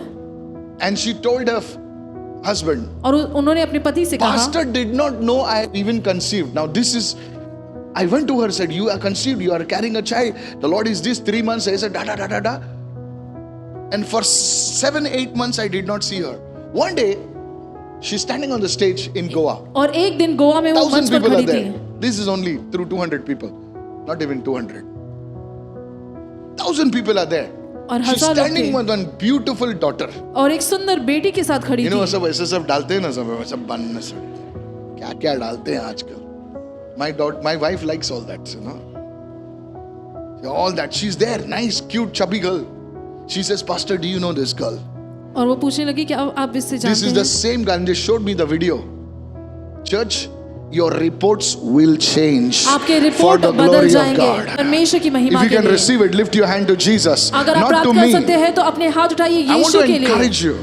and she told her husband, और उन्होंने अपने पति से कहा, Pastor did not know I even conceived. Now this is, I went to her, said, you are conceived, you are carrying a child. The Lord is this 3 months. I said, da. And for 7-8 months, I did not see her. One day, she's standing on the stage in Goa. और एक दिन गोवा में वो 1,000 मंच पर people are खड़ी there. थी। This is only through 200 people. Not even 200. 1,000 people are there. और She's हजार लोग standing थे, with one beautiful daughter. और एक सुंदर बेटी के साथ खड़ी You know, थी। सब ऐसे सब डालते हैं ना, सब बनने से क्या क्या डालते हैं आजकल। My wife likes all that, you know. All that. She's there, nice, cute, chubby girl. She says, Pastor, do you know this girl? और वो पूछने लगी कि आप इससे This जानते is the हैं? same girl, and they showed me the video. Church, your reports will change आपके for रिपोर्ट the बदल glory of जाएंगे God. परमेश्वर की If महिमा you के can लिए। receive it, lift your hand to Jesus, अगर आप not प्राप्त to कर सकते me. हैं तो अपने हाथ उठाइए I want यीशु to के लिए। encourage you.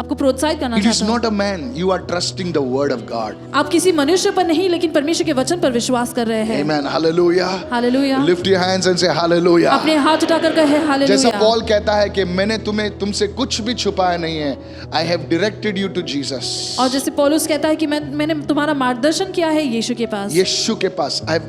आपको प्रोत्साहित करना It is चाहता हूँ। not a man. You are trusting the word of God. आप किसी मनुष्य पर नहीं लेकिन परमेश्वर के वचन पर विश्वास कर रहे हैं। Amen. Hallelujah. Hallelujah. Lift your hands and say hallelujah. अपने हाथ उठाकर कहे जैसा हालेलुया। पॉल कहता है कि मैंने तुमसे कुछ भी छुपाया नहीं है। I have directed you to Jesus. और जैसे पौलुस कहता है कि मैंने तुम्हारा मार्गदर्शन किया है यीशु के पास। यीशु के पास। I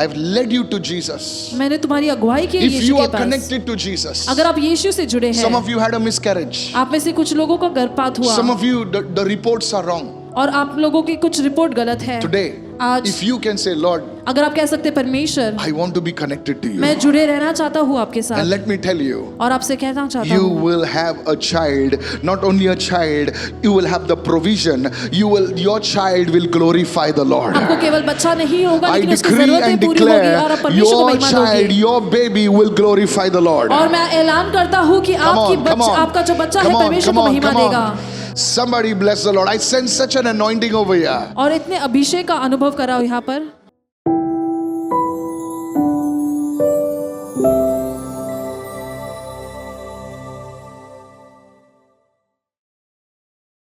have led you to Jesus. मैंने तुम्हारी अगुवाई की If यीशु you के are pass. connected to Jesus, अगर आप यीशु से जुड़े some हैं, of you had a miscarriage. आप में से कुछ लोगों का गर्भपात हुआ, Some of you, the reports are wrong. और आप लोगों की कुछ रिपोर्ट गलत है। Today, आज if you can say, Lord, अगर आप कह सकते परमेश्वर I want to be connected to you. मैं जुड़े रहना चाहता हूँ आपके And साथ, let me tell you, और आपसे कहना चाहता you हूँ will have a child, not only a child, you will have the provision, your child will glorify the Lord. आपको केवल बच्चा नहीं होगा I लेकिन उसकी decree जरूरतें and पूरी होगी और आप declare परमेश्वर को your महिमा child, दोगे। your baby will glorify the Lord. और मैं ऐलान करता हूँ कि आपका जो बच्चा है परमेश्वर को महिमा देगा। Somebody bless the Lord. I sense such an anointing over here. और इतने अभिषेक का अनुभव कराओ यहाँ पर।